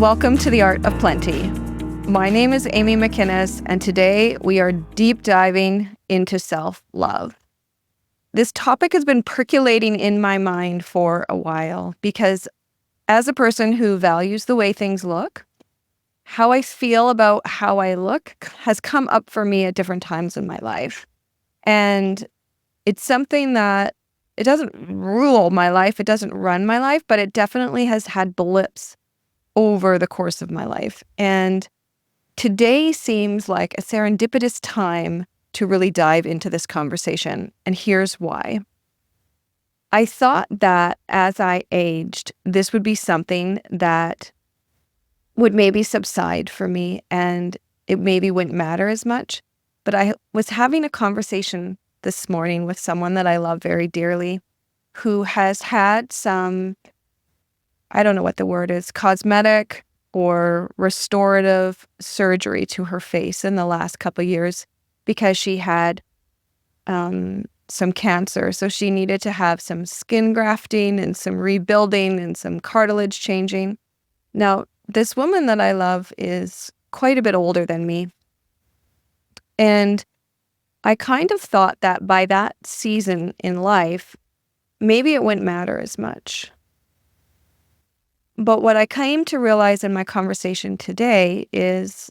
Welcome to the Art of Plenty. My name is Amy McInnes, and today we are deep diving into self-love. This topic has been percolating in my mind for a while because as a person who values the way things look, how I feel about how I look has come up for me at different times in my life. And it's something that it doesn't rule my life, it doesn't run my life, but it definitely has had blips over the course of my life. And today seems like a serendipitous time to really dive into this conversation. And here's why. I thought that as I aged, this would be something that would maybe subside for me and it maybe wouldn't matter as much. But I was having a conversation this morning with someone that I love very dearly who has had some, I don't know what the word is, cosmetic or restorative surgery to her face in the last couple of years because she had some cancer. So she needed to have some skin grafting and some rebuilding and some cartilage changing. Now, this woman that I love is quite a bit older than me. And I kind of thought that by that season in life, maybe it wouldn't matter as much. But what I came to realize in my conversation today is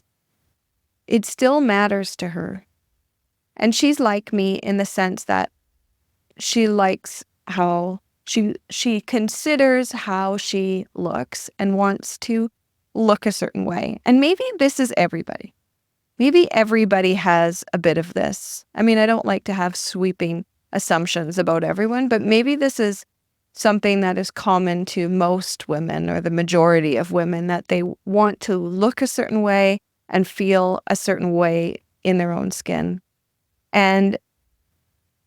it still matters to her. And she's like me in the sense that she likes how she considers how she looks and wants to look a certain way. And maybe this is everybody. Maybe everybody has a bit of this. I mean, I don't like to have sweeping assumptions about everyone, but maybe this is something that is common to most women or the majority of women, that they want to look a certain way and feel a certain way in their own skin. And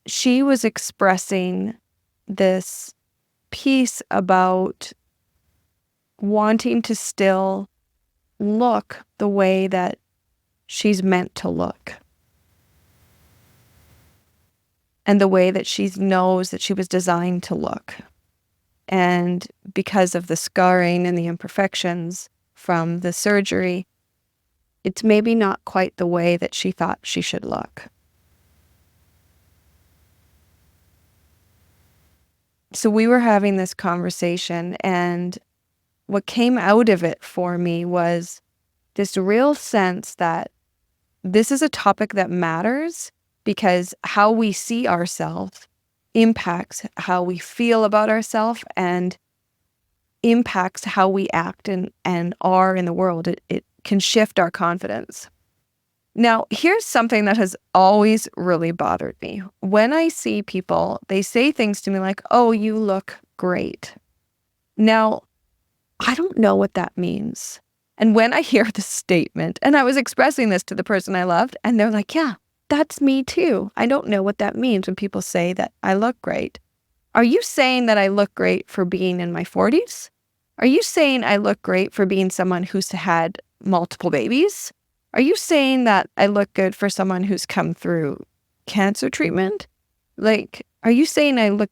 she was expressing this piece about wanting to still look the way that she's meant to look. And the way that she knows that she was designed to look. And because of the scarring and the imperfections from the surgery, it's maybe not quite the way that she thought she should look. So we were having this conversation, and what came out of it for me was this real sense that this is a topic that matters because how we see ourselves impacts how we feel about ourselves and impacts how we act and are in the world. It can shift our confidence. Now, here's something that has always really bothered me. When I see people, they say things to me like, "Oh, you look great." Now, I don't know what that means. And when I hear this statement, and I was expressing this to the person I loved, and they're like, "Yeah, that's me too. I don't know what that means when people say that I look great." Are you saying that I look great for being in my 40s? Are you saying I look great for being someone who's had multiple babies? Are you saying that I look good for someone who's come through cancer treatment? Like, are you saying I look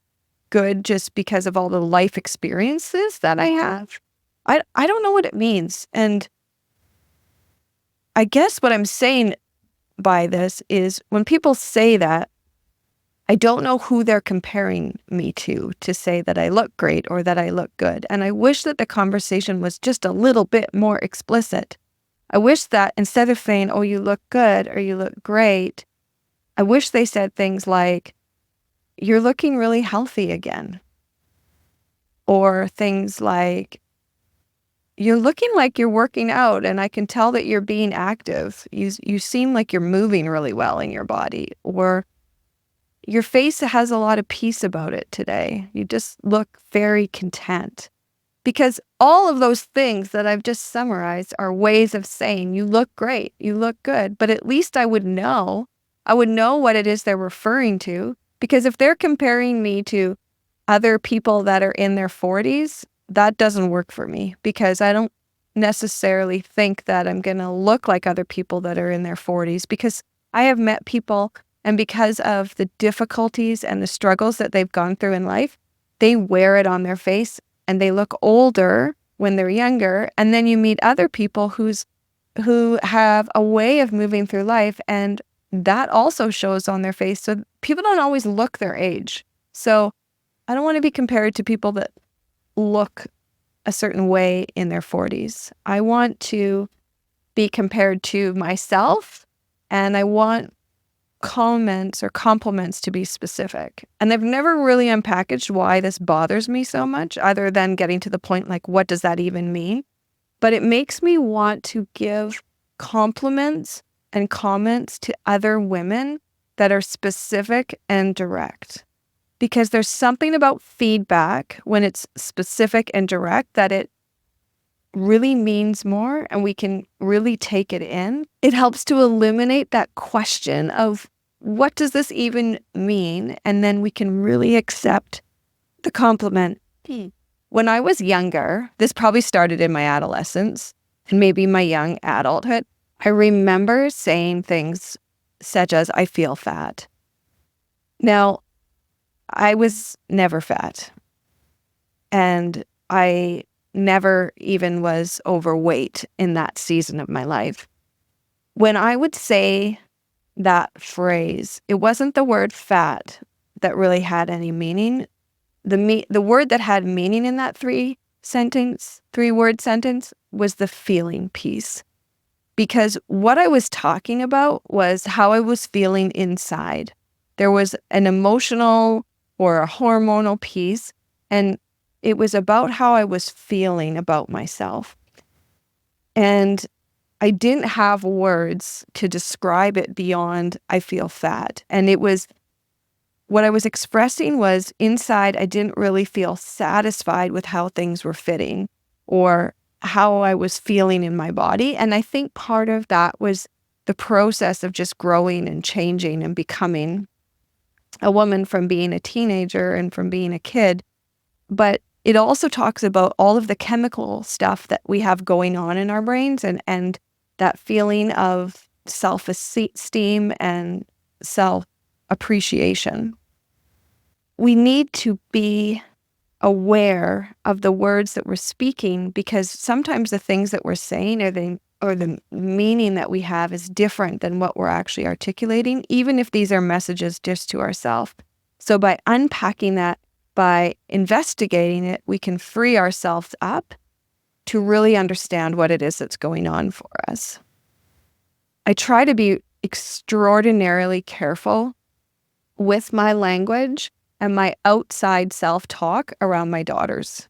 good just because of all the life experiences that I have? I don't know what it means. And I guess what I'm saying by this is when people say that, I don't know who they're comparing me to say that I look great or that I look good. And I wish that the conversation was just a little bit more explicit. I wish that instead of saying, "Oh, you look good" or "you look great," I wish they said things like, "You're looking really healthy again." Or things like, "You're looking like you're working out and I can tell that you're being active. You seem like you're moving really well in your body." Or, "Your face has a lot of peace about it today. You just look very content." Because all of those things that I've just summarized are ways of saying you look great, you look good. But at least I would know what it is they're referring to. Because if they're comparing me to other people that are in their 40s, that doesn't work for me because I don't necessarily think that I'm going to look like other people that are in their 40s because I have met people, and because of the difficulties and the struggles that they've gone through in life, they wear it on their face and they look older when they're younger, and then you meet other people who have a way of moving through life, and that also shows on their face. So people don't always look their age. So I don't want to be compared to people that look a certain way in their 40s. I want to be compared to myself, and I want comments or compliments to be specific. And they've never really unpackaged why this bothers me so much, other than getting to the point like, what does that even mean? But it makes me want to give compliments and comments to other women that are specific and direct. Because there's something about feedback when it's specific and direct that it really means more, and we can really take it in. It helps to eliminate that question of what does this even mean? And then we can really accept the compliment. When I was younger, this probably started in my adolescence and maybe my young adulthood, I remember saying things such as, I feel fat. Now, I was never fat, and I never even was overweight in that season of my life. When I would say that phrase, it wasn't the word fat that really had any meaning. The word that had meaning in that three-word sentence was the feeling piece. Because what I was talking about was how I was feeling inside. There was an emotional or a hormonal piece, and it was about how I was feeling about myself. And I didn't have words to describe it beyond I feel fat. And it was what I was expressing was inside, I didn't really feel satisfied with how things were fitting or how I was feeling in my body. And I think part of that was the process of just growing and changing and becoming a woman from being a teenager and from being a kid. But it also talks about all of the chemical stuff that we have going on in our brains and that feeling of self-esteem and self-appreciation. We need to be aware of the words that we're speaking, because sometimes the things that we're saying or the meaning that we have is different than what we're actually articulating, even if these are messages just to ourselves. So by unpacking that, by investigating it, we can free ourselves up to really understand what it is that's going on for us. I try to be extraordinarily careful with my language and my outside self-talk around my daughters,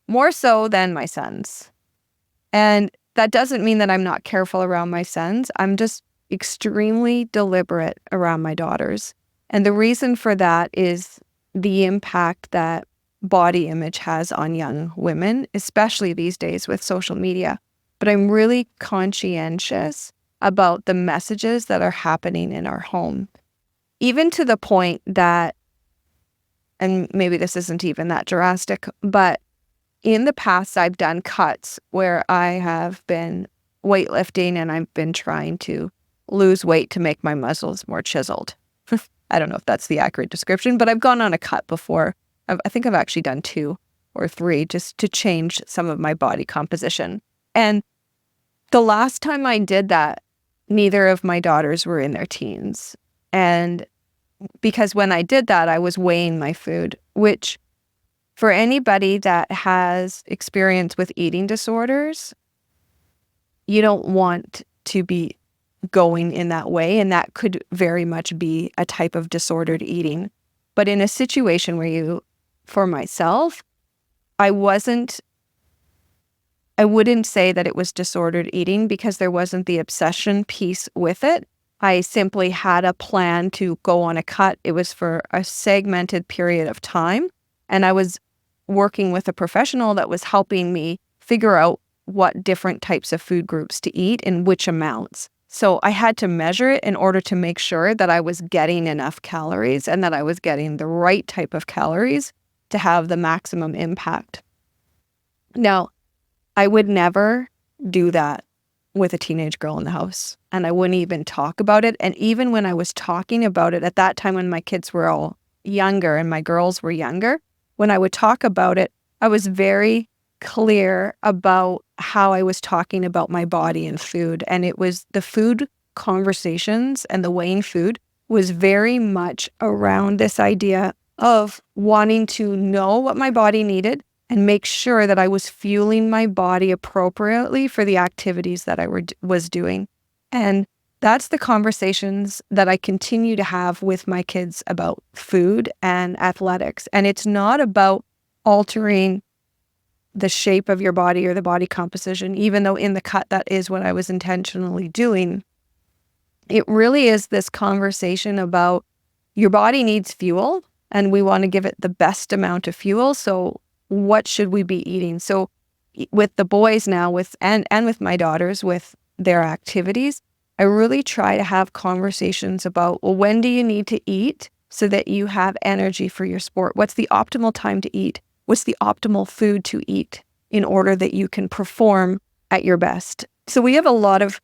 more so than my sons. And that doesn't mean that I'm not careful around my sons. I'm just extremely deliberate around my daughters. And the reason for that is the impact that body image has on young women, especially these days with social media. But I'm really conscientious about the messages that are happening in our home, even to the point that, and maybe this isn't even that drastic, but in the past, I've done cuts where I have been weightlifting and I've been trying to lose weight to make my muscles more chiseled. I don't know if that's the accurate description, but I've gone on a cut before. I think I've actually done 2 or 3 just to change some of my body composition. And the last time I did that, neither of my daughters were in their teens. And because when I did that, I was weighing my food, which for anybody that has experience with eating disorders, you don't want to be going in that way. And that could very much be a type of disordered eating. But in a situation where for myself, I wouldn't say that it was disordered eating because there wasn't the obsession piece with it. I simply had a plan to go on a cut. It was for a segmented period of time. And I was working with a professional that was helping me figure out what different types of food groups to eat and which amounts. So I had to measure it in order to make sure that I was getting enough calories and that I was getting the right type of calories to have the maximum impact. Now, I would never do that with a teenage girl in the house, and I wouldn't even talk about it. And even when I was talking about it at that time when my kids were all younger and my girls were younger, when I would talk about it, I was very clear about how I was talking about my body and food. And it was the food conversations and the weighing food was very much around this idea of wanting to know what my body needed and make sure that I was fueling my body appropriately for the activities that I was doing. And that's the conversations that I continue to have with my kids about food and athletics. And it's not about altering the shape of your body or the body composition, even though in the cut that is what I was intentionally doing. It really is this conversation about your body needs fuel and we want to give it the best amount of fuel. So what should we be eating? So with the boys now and with my daughters with their activities, I really try to have conversations about, well, when do you need to eat so that you have energy for your sport? What's the optimal time to eat? What's the optimal food to eat in order that you can perform at your best? So we have a lot of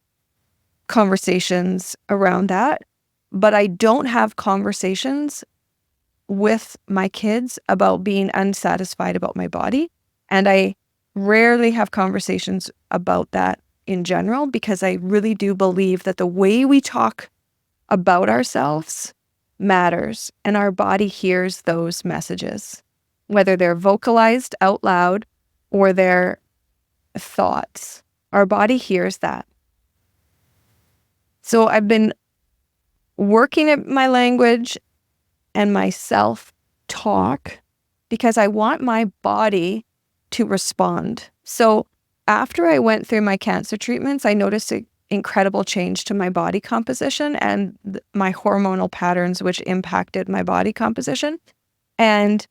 conversations around that, but I don't have conversations with my kids about being unsatisfied about my body. And I rarely have conversations about that in general, because I really do believe that the way we talk about ourselves matters, and our body hears those messages, whether they're vocalized out loud or they're thoughts. Our body hears that. So I've been working at my language and my self-talk because I want my body to respond. So after I went through my cancer treatments, I noticed an incredible change to my body composition and my hormonal patterns, which impacted my body composition. And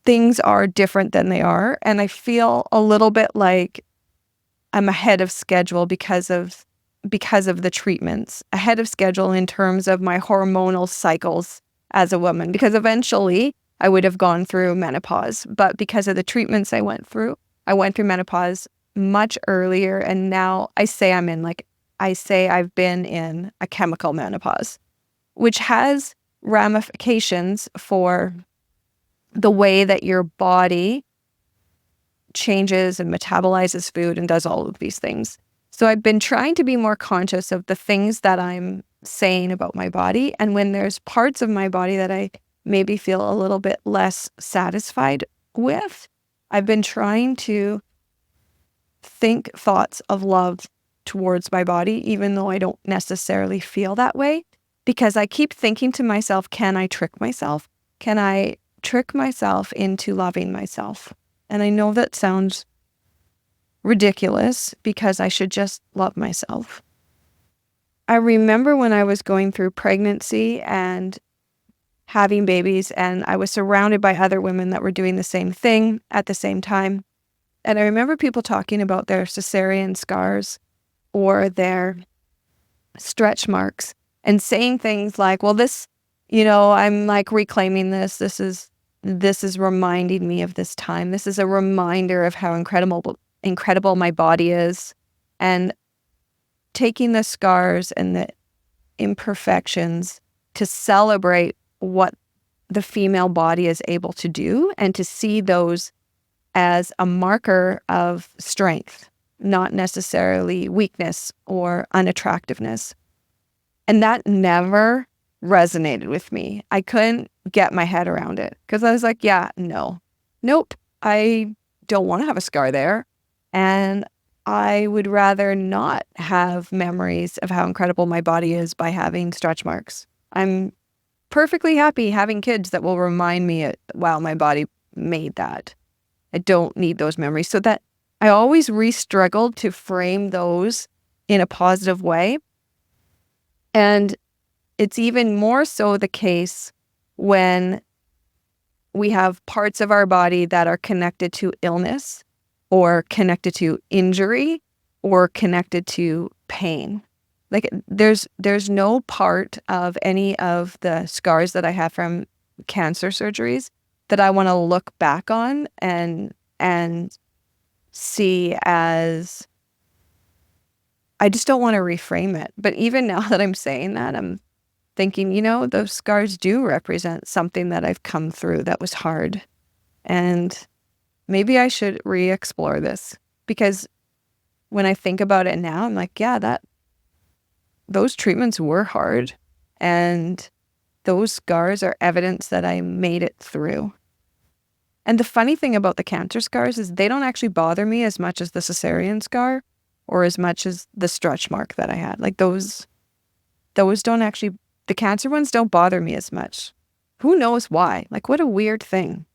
things are different than they are. And I feel a little bit like I'm ahead of schedule because of the treatments, ahead of schedule in terms of my hormonal cycles as a woman, because eventually I would have gone through menopause. But because of the treatments I went through menopause much earlier. And now I say I've been in a chemical menopause, which has ramifications for the way that your body changes and metabolizes food and does all of these things. So I've been trying to be more conscious of the things that I'm saying about my body. And when there's parts of my body that I maybe feel a little bit less satisfied with, I've been trying to think thoughts of love towards my body, even though I don't necessarily feel that way, because I keep thinking to myself, can I trick myself? Can I trick myself into loving myself? And I know that sounds ridiculous because I should just love myself. I remember when I was going through pregnancy and having babies, and I was surrounded by other women that were doing the same thing at the same time. And I remember people talking about their cesarean scars or their stretch marks and saying things like, well, this, I'm like reclaiming this. This is reminding me of this time. This is a reminder of how incredible my body is. And taking the scars and the imperfections to celebrate what the female body is able to do and to see those as a marker of strength, not necessarily weakness or unattractiveness. And that never resonated with me. I couldn't get my head around it because I was like, nope, I don't want to have a scar there. And I would rather not have memories of how incredible my body is by having stretch marks. I'm perfectly happy having kids that will remind me, wow, my body made that. I don't need those memories. So that I always struggled to frame those in a positive way. And it's even more so the case when we have parts of our body that are connected to illness or connected to injury or connected to pain. Like there's no part of any of the scars that I have from cancer surgeries that I want to look back on and see as, I just don't want to reframe it. But even now that I'm saying that, I'm thinking, those scars do represent something that I've come through that was hard. And maybe I should re-explore this. Because when I think about it now, I'm like, yeah, those treatments were hard. And those scars are evidence that I made it through. And the funny thing about the cancer scars is they don't actually bother me as much as the cesarean scar or as much as the stretch mark that I had. Like those don't actually, the cancer ones don't bother me as much. Who knows why? Like, what a weird thing.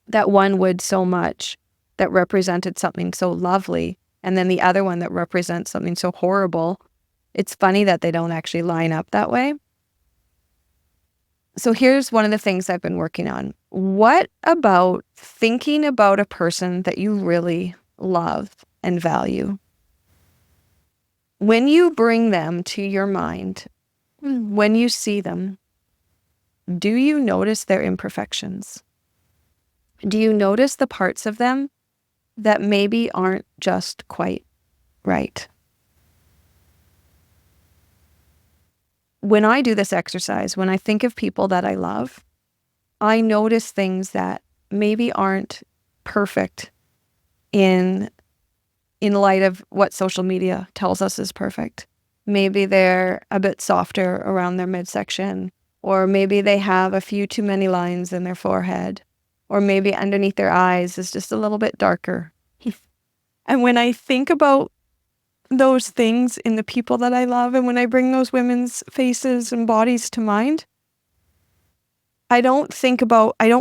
That one would so much, that represented something so lovely, and then the other one that represents something so horrible. It's funny that they don't actually line up that way. So here's one of the things I've been working on. What about thinking about a person that you really love and value? When you bring them to your mind, when you see them, do you notice their imperfections? Do you notice the parts of them that maybe aren't just quite right? When I do this exercise, when I think of people that I love, I notice things that maybe aren't perfect in light of what social media tells us is perfect. Maybe they're a bit softer around their midsection, or maybe they have a few too many lines in their forehead, or maybe underneath their eyes is just a little bit darker. And when I think about those things in the people that I love, and when I bring those women's faces and bodies to mind, I don't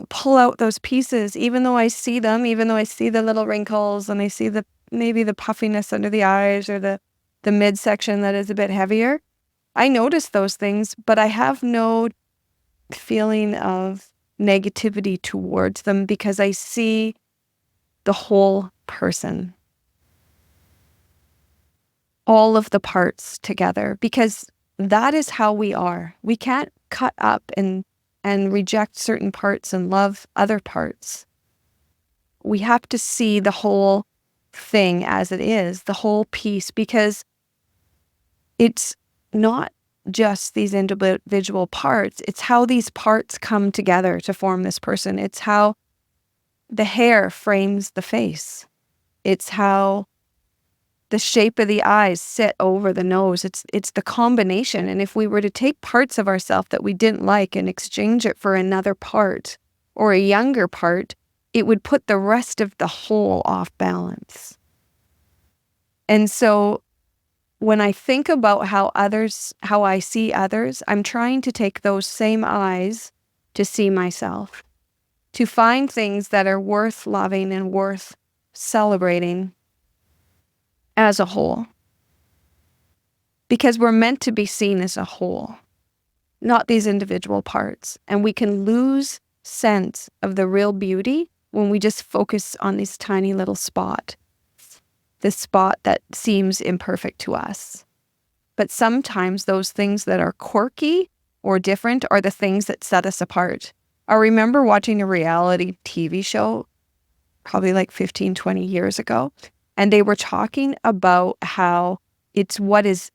pull out those pieces, even though I see them, even though I see the little wrinkles and I see maybe the puffiness under the eyes or the midsection that is a bit heavier. I notice those things, but I have no feeling of negativity towards them because I see the whole person, all of the parts together, because that is how we are. We can't cut up and reject certain parts and love other parts. We have to see the whole thing as it is, the whole piece, because it's not just these individual parts. It's how these parts come together to form this person. It's how the hair frames the face. It's how the shape of the eyes sit over the nose. It's the combination. And if we were to take parts of ourselves that we didn't like and exchange it for another part or a younger part, it would put the rest of the whole off balance. And so when I think about how I see others, I'm trying to take those same eyes to see myself, to find things that are worth loving and worth celebrating as a whole. Because we're meant to be seen as a whole, not these individual parts. And we can lose sense of the real beauty when we just focus on this tiny little spot, this spot that seems imperfect to us. But sometimes those things that are quirky or different are the things that set us apart. I remember watching a reality TV show probably like 15, 20 years ago, and they were talking about how it's what is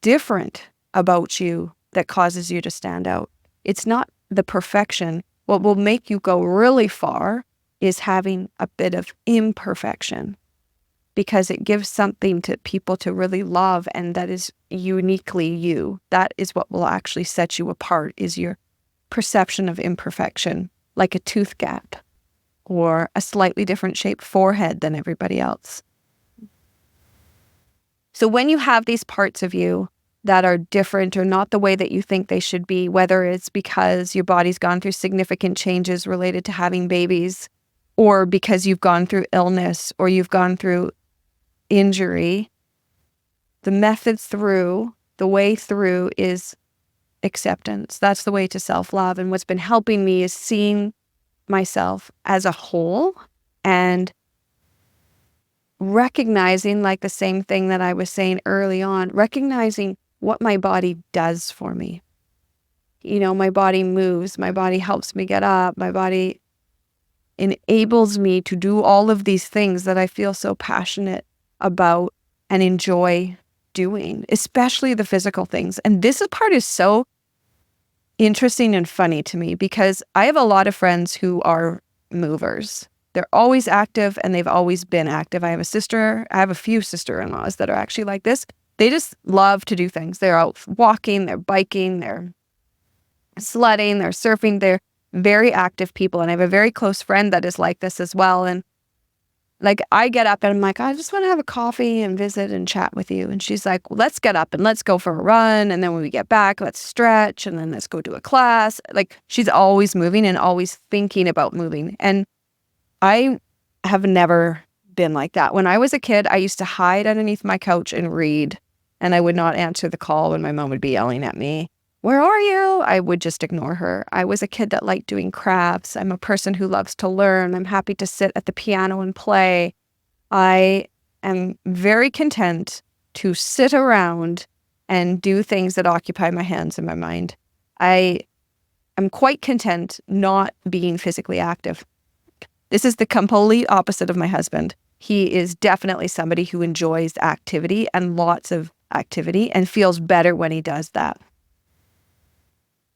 different about you that causes you to stand out. It's not the perfection. What will make you go really far is having a bit of imperfection, because it gives something to people to really love, and that is uniquely you. That is what will actually set you apart, is your perception of imperfection, like a tooth gap or a slightly different shaped forehead than everybody else. So when you have these parts of you that are different or not the way that you think they should be, whether it's because your body's gone through significant changes related to having babies, or because you've gone through illness or you've gone through injury, the method through, the way through is acceptance. That's the way to self-love. And what's been helping me is seeing myself as a whole and recognizing, like the same thing that I was saying early on, recognizing what my body does for me. You know, my body moves, my body helps me get up, my body enables me to do all of these things that I feel so passionate about and enjoy doing, especially the physical things. And this part is so interesting and funny to me because I have a lot of friends who are movers. They're always active and they've always been active. I have a few sister-in-laws that are actually like this. They just love to do things. They're out walking, they're biking, they're sledding, they're surfing. They're very active people. And I have a very close friend that is like this as well. And like I get up and I'm like, I just want to have a coffee and visit and chat with you. And she's like, well, let's get up and let's go for a run. And then when we get back, let's stretch and then let's go to a class. Like she's always moving and always thinking about moving. And I have never been like that. When I was a kid, I used to hide underneath my couch and read. And I would not answer the call when my mom would be yelling at me. Where are you? I would just ignore her. I was a kid that liked doing crafts. I'm a person who loves to learn. I'm happy to sit at the piano and play. I am very content to sit around and do things that occupy my hands and my mind. I am quite content not being physically active. This is the complete opposite of my husband. He is definitely somebody who enjoys activity and lots of activity and feels better when he does that.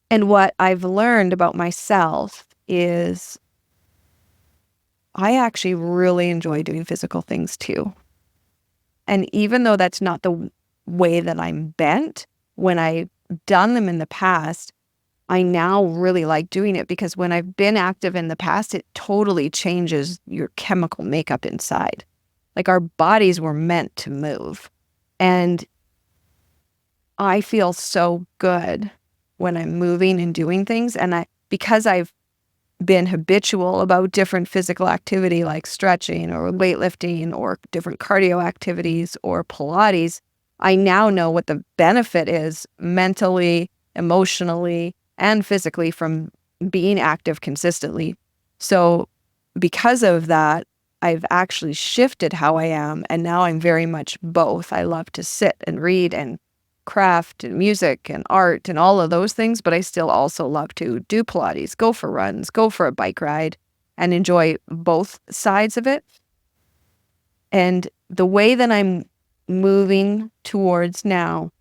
And what I've learned about myself is I actually really enjoy doing physical things too. And even though that's not the way that I'm bent, when I've done them in the past, I now really like doing it because when I've been active in the past, it totally changes your chemical makeup inside. Like our bodies were meant to move. And I feel so good when I'm moving and doing things. And because I've been habitual about different physical activity like stretching or weightlifting or different cardio activities or Pilates, I now know what the benefit is mentally, emotionally, and physically from being active consistently. So because of that, I've actually shifted how I am. And now I'm very much both. I love to sit and read and craft and music and art and all of those things, but I still also love to do Pilates, go for runs, go for a bike ride, and enjoy both sides of it. And the way that I'm moving towards now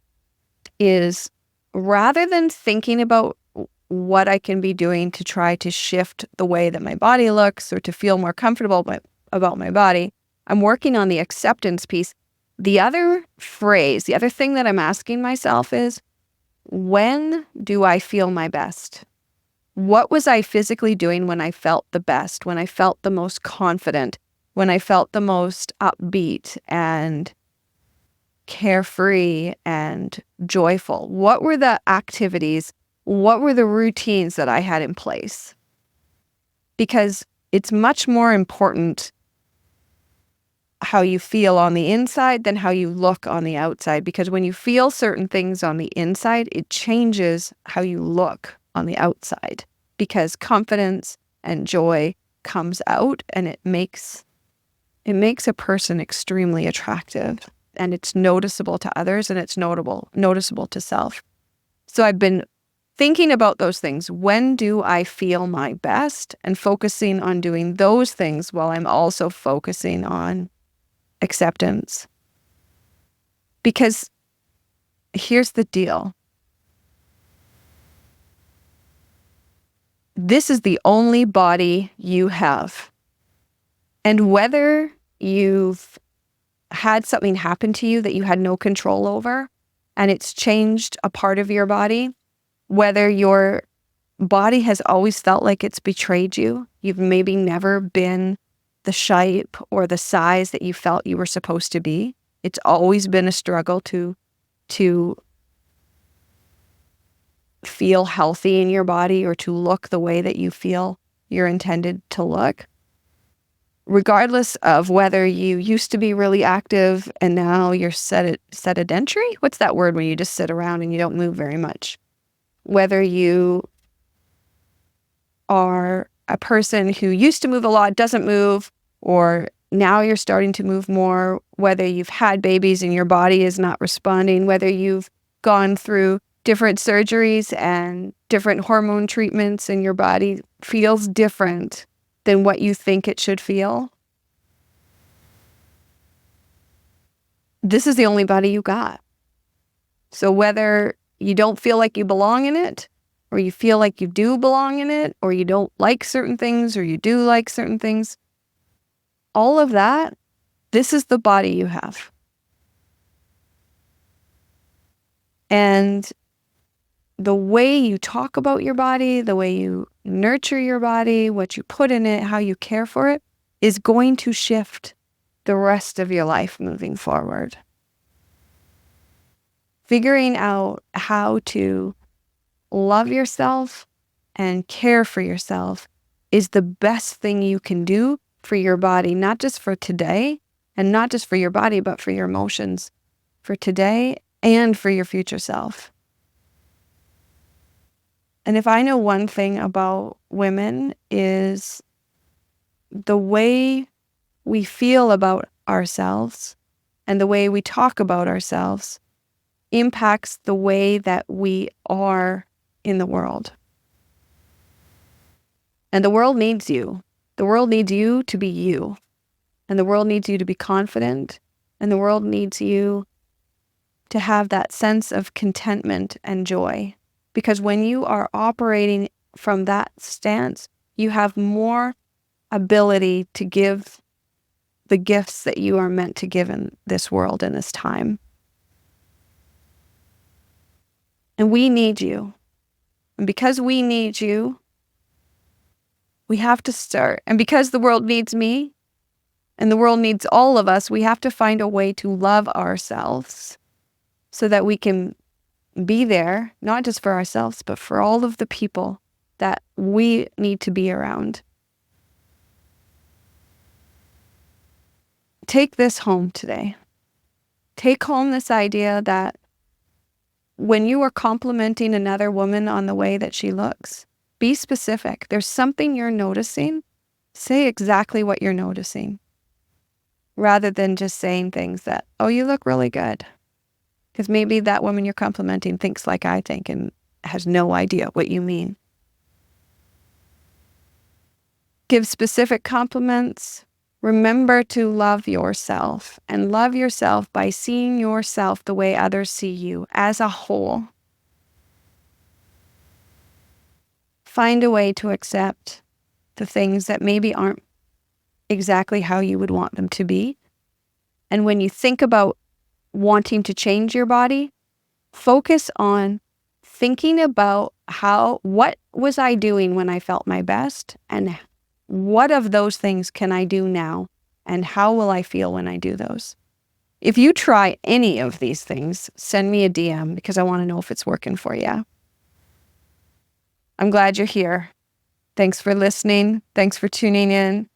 is rather than thinking about what I can be doing to try to shift the way that my body looks or to feel more comfortable about my body, I'm working on the acceptance piece. The other thing that I'm asking myself is, when do I feel my best? What was I physically doing when I felt the best, when I felt the most confident, when I felt the most upbeat and carefree and joyful? What were the activities? What were the routines that I had in place? Because it's much more important how you feel on the inside than how you look on the outside. Because when you feel certain things on the inside, it changes how you look on the outside. Because confidence and joy comes out and it makes a person extremely attractive. And it's noticeable to others and it's noticeable to self. So I've been thinking about those things. When do I feel my best? And focusing on doing those things while I'm also focusing on acceptance. Because here's the deal. This is the only body you have. And whether you've had something happen to you that you had no control over, and it's changed a part of your body, whether your body has always felt like it's betrayed you, you've maybe never been the shape or the size that you felt you were supposed to be. It's always been a struggle to feel healthy in your body or to look the way that you feel you're intended to look. Regardless of whether you used to be really active and now you're sedentary. What's that word when you just sit around and you don't move very much? Whether you are a person who used to move a lot, doesn't move, or now you're starting to move more, whether you've had babies and your body is not responding, whether you've gone through different surgeries and different hormone treatments and your body feels different than what you think it should feel. This is the only body you got. So whether you don't feel like you belong in it, or you feel like you do belong in it, or you don't like certain things, or you do like certain things, all of that, this is the body you have. And the way you talk about your body, the way you nurture your body, what you put in it, how you care for it, is going to shift the rest of your life moving forward. Figuring out how to love yourself and care for yourself is the best thing you can do for your body, not just for today and not just for your body, but for your emotions, for today and for your future self. And if I know one thing about women is the way we feel about ourselves and the way we talk about ourselves impacts the way that we are in the world. And the world needs you. The world needs you to be you. And the world needs you to be confident. And the world needs you to have that sense of contentment and joy. Because when you are operating from that stance, you have more ability to give the gifts that you are meant to give in this world in this time. And we need you. And because we need you, we have to start. And because the world needs me, and the world needs all of us, we have to find a way to love ourselves so that we can be there, not just for ourselves, but for all of the people that we need to be around. Take this home today. Take home this idea that when you are complimenting another woman on the way that she looks, be specific. There's something you're noticing. Say exactly what you're noticing, rather than just saying things that, oh, you look really good. Because maybe that woman you're complimenting thinks like I think and has no idea what you mean. Give specific compliments. Remember to love yourself, and love yourself by seeing yourself the way others see you as a whole. Find a way to accept the things that maybe aren't exactly how you would want them to be. And when you think about wanting to change your body, focus on thinking about what was I doing when I felt my best, and what of those things can I do now, and how will I feel when I do those? If you try any of these things, send me a DM because I want to know if it's working for you. I'm glad you're here. Thanks for listening. Thanks for tuning in.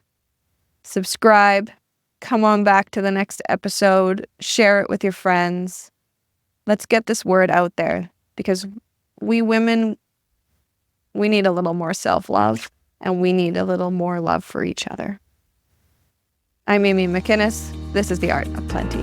Subscribe. Come on back to the next episode. Share it with your friends. Let's get this word out there, because we women, we need a little more self-love, and we need a little more love for each other. I'm Amy McInnes. This is The Art of Plenty.